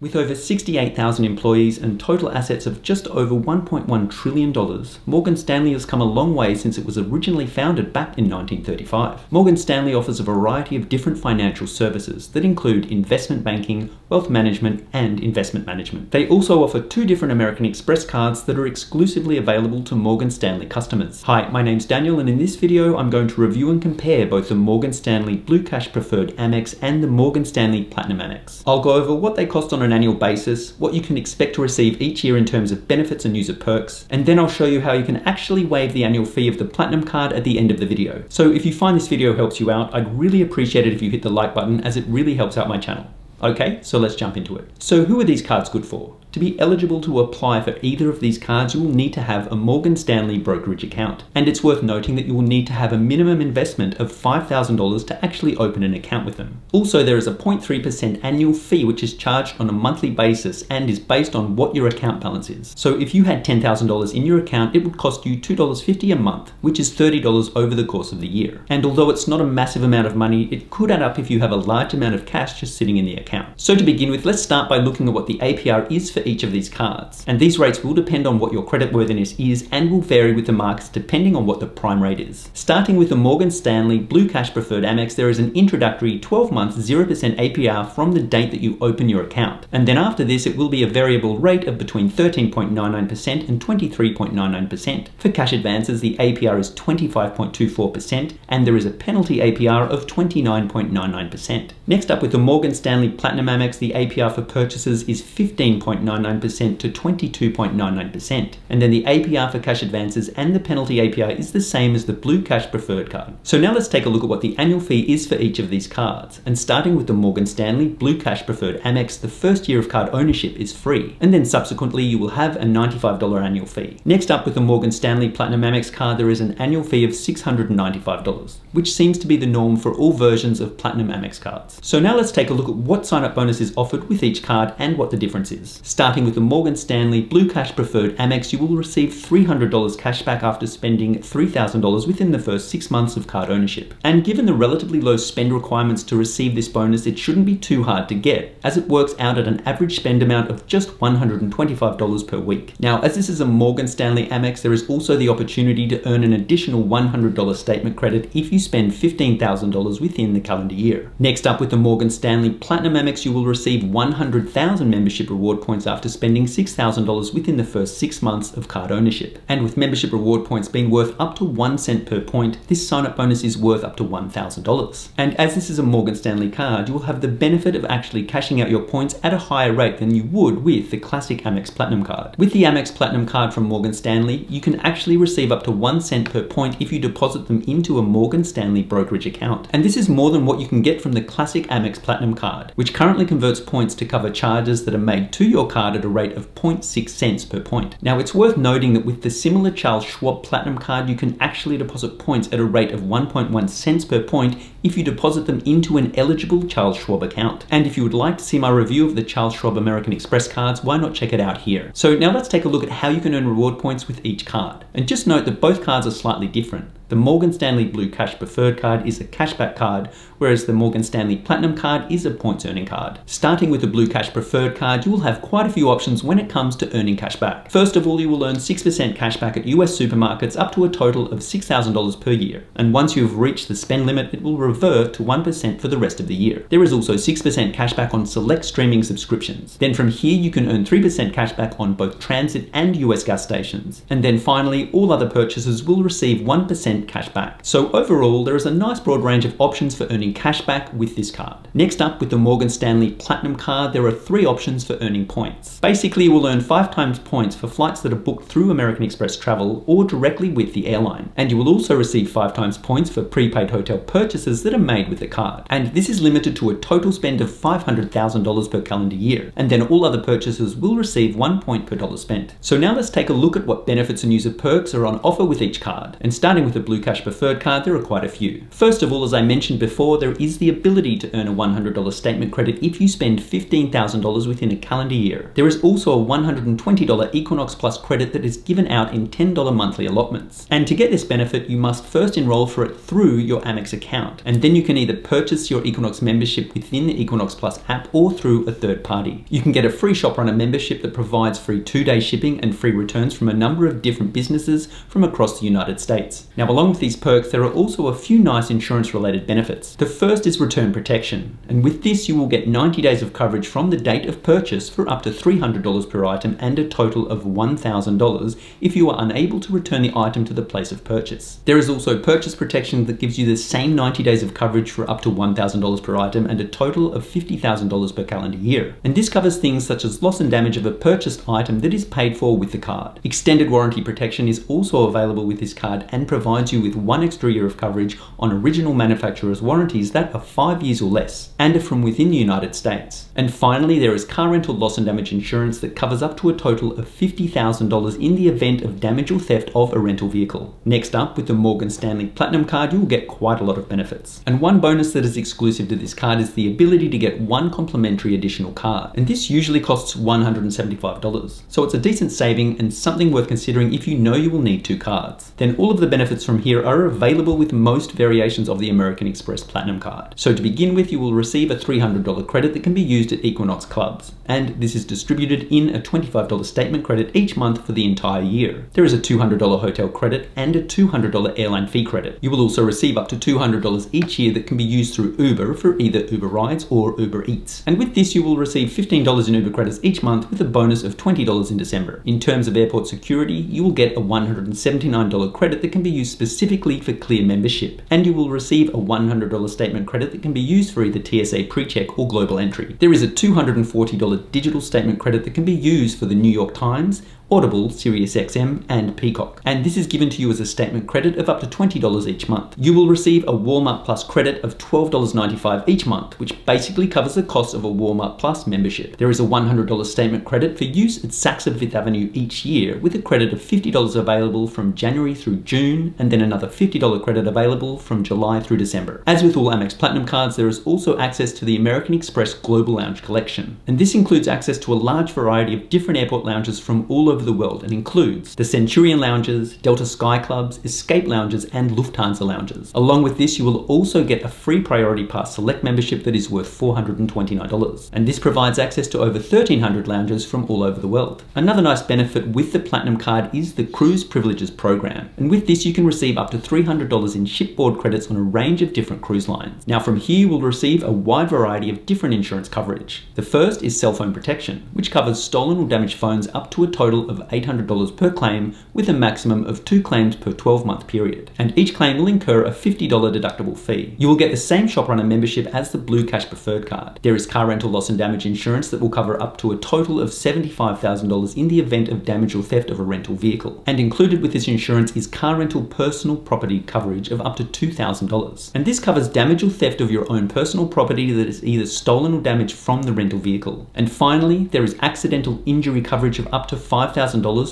With over 68,000 employees and total assets of just over $1.1 trillion, Morgan Stanley has come a long way since it was originally founded back in 1935. Morgan Stanley offers a variety of different financial services that include investment banking, wealth management, and investment management. They also offer two different American Express cards that are exclusively available to Morgan Stanley customers. Hi, my name's Daniel, and in this video I'm going to review and compare both the Morgan Stanley Blue Cash Preferred Amex and the Morgan Stanley Platinum Amex. I'll go over what they cost on an annual basis, what you can expect to receive each year in terms of benefits and user perks, and then I'll show you how you can actually waive the annual fee of the Platinum card at the end of the video. So if you find this video helps you out, I'd really appreciate it if you hit the like button, as it really helps out my channel. Okay, so let's jump into it. So who are these cards good for? To be eligible to apply for either of these cards, you will need to have a Morgan Stanley brokerage account. And it's worth noting that you will need to have a minimum investment of $5,000 to actually open an account with them. Also, there is a 0.3% annual fee which is charged on a monthly basis and is based on what your account balance is. So if you had $10,000 in your account, it would cost you $2.50 a month, which is $30 over the course of the year. And although it's not a massive amount of money, it could add up if you have a large amount of cash just sitting in the account. So to begin with, let's start by looking at what the APR is for each of these cards. And these rates will depend on what your creditworthiness is and will vary with the markets depending on what the prime rate is. Starting with the Morgan Stanley Blue Cash Preferred Amex, there is an introductory 12-month 0% APR from the date that you open your account. And then after this, it will be a variable rate of between 13.99% and 23.99%. For cash advances, the APR is 25.24% and there is a penalty APR of 29.99%. Next up, with the Morgan Stanley Platinum Amex, the APR for purchases is 15.99% to 22.99%. And then the APR for cash advances and the penalty APR is the same as the Blue Cash Preferred card. So now let's take a look at what the annual fee is for each of these cards. And starting with the Morgan Stanley Blue Cash Preferred Amex, the first year of card ownership is free. And then subsequently you will have a $95 annual fee. Next up, with the Morgan Stanley Platinum Amex card, there is an annual fee of $695, which seems to be the norm for all versions of Platinum Amex cards. So now let's take a look at what sign-up bonus is offered with each card and what the difference is. Starting with the Morgan Stanley Blue Cash Preferred Amex, you will receive $300 cash back after spending $3,000 within the first 6 months of card ownership. And given the relatively low spend requirements to receive this bonus, it shouldn't be too hard to get, as it works out at an average spend amount of just $125 per week. Now, as this is a Morgan Stanley Amex, there is also the opportunity to earn an additional $100 statement credit if you spend $15,000 within the calendar year. Next up, with the Morgan Stanley Platinum Amex, you will receive 100,000 membership reward points after spending $6,000 within the first 6 months of card ownership. And with membership reward points being worth up to 1 cent per point, this sign-up bonus is worth up to $1,000. And as this is a Morgan Stanley card, you will have the benefit of actually cashing out your points at a higher rate than you would with the classic Amex Platinum card. With the Amex Platinum card from Morgan Stanley, you can actually receive up to 1 cent per point if you deposit them into a Morgan Stanley brokerage account. And this is more than what you can get from the classic Amex Platinum card, which currently converts points to cover charges that are made to your card at a rate of 0.6 cents per point. Now, it's worth noting that with the similar Charles Schwab Platinum card, you can actually deposit points at a rate of 1.1 cents per point if you deposit them into an eligible Charles Schwab account. And if you would like to see my review of the Charles Schwab American Express cards, why not check it out here? So now let's take a look at how you can earn reward points with each card. And just note that both cards are slightly different. The Morgan Stanley Blue Cash Preferred card is a cashback card, whereas the Morgan Stanley Platinum card is a points earning card. Starting with the Blue Cash Preferred card, you will have quite a few options when it comes to earning cash back. First of all, you will earn 6% cash back at US supermarkets up to a total of $6,000 per year. And once you have reached the spend limit, it will revert to 1% for the rest of the year. There is also 6% cash back on select streaming subscriptions. Then from here, you can earn 3% cash back on both transit and US gas stations. And then finally, all other purchases will receive 1% cash back. So overall, there is a nice broad range of options for earning cash back with this card. Next up, with the Morgan Stanley Platinum card, there are 3 options for earning points. Basically, you will earn 5 times points for flights that are booked through American Express Travel or directly with the airline. And you will also receive 5 times points for prepaid hotel purchases that are made with the card. And this is limited to a total spend of $500,000 per calendar year. And then all other purchases will receive 1 point per dollar spent. So now let's take a look at what benefits and user perks are on offer with each card. And starting with the Blue Cash Preferred card, there are quite a few. First of all, as I mentioned before, there is the ability to earn a $100 statement credit if you spend $15,000 within a calendar year. There is also a $120 Equinox Plus credit that is given out in $10 monthly allotments. And to get this benefit, you must first enroll for it through your Amex account. And then you can either purchase your Equinox membership within the Equinox Plus app or through a third party. You can get a free Shop Runner membership that provides free 2-day shipping and free returns from a number of different businesses from across the United States. Now, along with these perks, there are also a few nice insurance-related benefits. The first is return protection, and with this you will get 90 days of coverage from the date of purchase for up to $300 per item and a total of $1,000 if you are unable to return the item to the place of purchase. There is also purchase protection that gives you the same 90 days of coverage for up to $1,000 per item and a total of $50,000 per calendar year. And this covers things such as loss and damage of a purchased item that is paid for with the card. Extended warranty protection is also available with this card and provides you with 1 extra year of coverage on original manufacturer's warranties that are 5 years or less and are from within the United States. And finally, there is car rental loss and damage insurance that covers up to a total of $50,000 in the event of damage or theft of a rental vehicle. Next up, with the Morgan Stanley Platinum card, you will get quite a lot of benefits. And one bonus that is exclusive to this card is the ability to get 1 complimentary additional card. And this usually costs $175. So it's a decent saving and something worth considering if you know you will need 2 cards. Then all of the benefits from here are available with most variations of the American Express Platinum card. So to begin with, you will receive a $300 credit that can be used at Equinox clubs. And this is distributed in a $25 statement credit each month for the entire year. There is a $200 hotel credit and a $200 airline fee credit. You will also receive up to $200 each year that can be used through Uber for either Uber Rides or Uber Eats. And with this, you will receive $15 in Uber credits each month with a bonus of $20 in December. In terms of airport security, you will get a $179 credit that can be used specifically for Clear membership. And you will receive a $100 statement credit that can be used for either TSA PreCheck or Global Entry. There is a $240 digital statement credit that can be used for the New York Times, Audible, SiriusXM, and Peacock. And this is given to you as a statement credit of up to $20 each month. You will receive a Walmart Plus credit of $12.95 each month, which basically covers the cost of a Walmart Plus membership. There is a $100 statement credit for use at Saks at Fifth Avenue each year, with a credit of $50 available from January through June, and then another $50 credit available from July through December. As with all Amex Platinum cards, there is also access to the American Express Global Lounge collection. And this includes access to a large variety of different airport lounges from all over the world and includes the Centurion Lounges, Delta Sky Clubs, Escape Lounges, and Lufthansa Lounges. Along with this, you will also get a free Priority Pass Select membership that is worth $429. And this provides access to over 1,300 lounges from all over the world. Another nice benefit with the Platinum card is the Cruise Privileges program. And with this, you can receive up to $300 in shipboard credits on a range of different cruise lines. Now from here, you will receive a wide variety of different insurance coverage. The first is cell phone protection, which covers stolen or damaged phones up to a total of $800 per claim with a maximum of 2 claims per 12-month period. And each claim will incur a $50 deductible fee. You will get the same Shop Runner membership as the Blue Cash Preferred card. There is car rental loss and damage insurance that will cover up to a total of $75,000 in the event of damage or theft of a rental vehicle. And included with this insurance is car rental personal property coverage of up to $2,000. And this covers damage or theft of your own personal property that is either stolen or damaged from the rental vehicle. And finally, there is accidental injury coverage of up to $5,000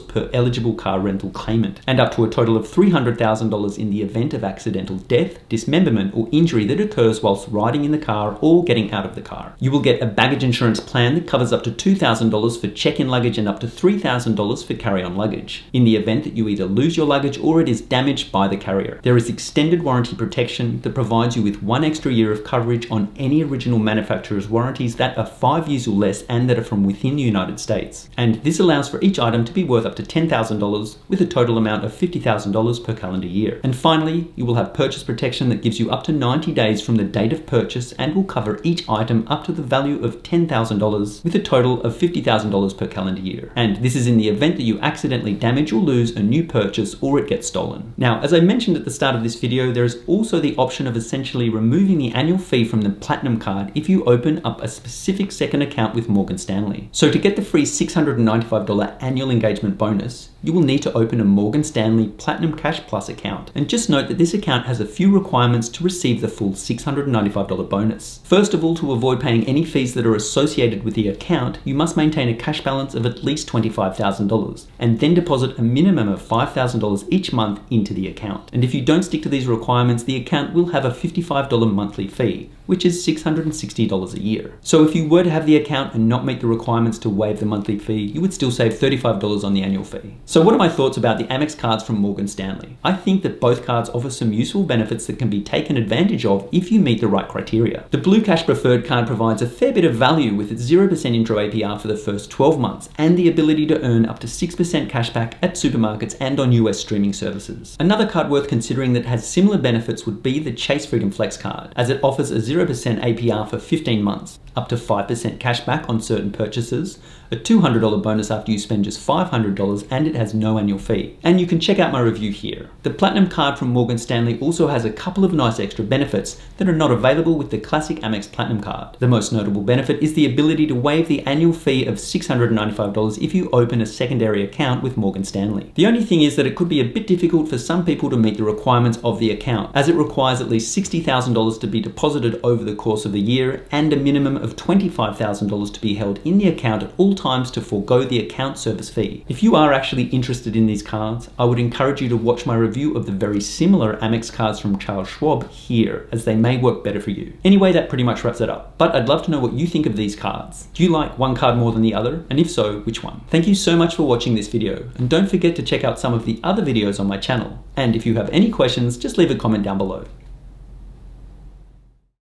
per eligible car rental claimant, and up to a total of $300,000 in the event of accidental death, dismemberment, or injury that occurs whilst riding in the car or getting out of the car. You will get a baggage insurance plan that covers up to $2,000 for check-in luggage and up to $3,000 for carry-on luggage, in the event that you either lose your luggage or it is damaged by the carrier. There is extended warranty protection that provides you with 1 extra year of coverage on any original manufacturer's warranties that are 5 years or less and that are from within the United States. And this allows for each item to be worth up to $10,000 with a total amount of $50,000 per calendar year. And finally, you will have purchase protection that gives you up to 90 days from the date of purchase and will cover each item up to the value of $10,000 with a total of $50,000 per calendar year. And this is in the event that you accidentally damage or lose a new purchase or it gets stolen. Now, as I mentioned at the start of this video, there is also the option of essentially removing the annual fee from the Platinum card if you open up a specific second account with Morgan Stanley. So to get the free $695 annual engagement bonus, you will need to open a Morgan Stanley Platinum Cash Plus account. And just note that this account has a few requirements to receive the full $695 bonus. First of all, to avoid paying any fees that are associated with the account, you must maintain a cash balance of at least $25,000 and then deposit a minimum of $5,000 each month into the account. And if you don't stick to these requirements, the account will have a $55 monthly fee, which is $660 a year. So if you were to have the account and not meet the requirements to waive the monthly fee, you would still save $35 on the annual fee. So what are my thoughts about the Amex cards from Morgan Stanley? I think that both cards offer some useful benefits that can be taken advantage of if you meet the right criteria. The Blue Cash Preferred card provides a fair bit of value with its 0% intro APR for the first 12 months and the ability to earn up to 6% cashback at supermarkets and on US streaming services. Another card worth considering that has similar benefits would be the Chase Freedom Flex card, as it offers a 0% APR for 15 months, up to 5% cashback on certain purchases, a $200 bonus after you spend just $500, and it has no annual fee. And you can check out my review here. The Platinum card from Morgan Stanley also has a couple of nice extra benefits that are not available with the classic Amex Platinum card. The most notable benefit is the ability to waive the annual fee of $695 if you open a secondary account with Morgan Stanley. The only thing is that it could be a bit difficult for some people to meet the requirements of the account, as it requires at least $60,000 to be deposited over the course of a year and a minimum of $25,000 to be held in the account at all times to forego the account service fee. If you are actually interested in these cards, I would encourage you to watch my review of the very similar Amex cards from Charles Schwab here, as they may work better for you. Anyway, that pretty much wraps it up, but I'd love to know what you think of these cards. Do you like one card more than the other? And if so, which one? Thank you so much for watching this video, and don't forget to check out some of the other videos on my channel. And if you have any questions, just leave a comment down below.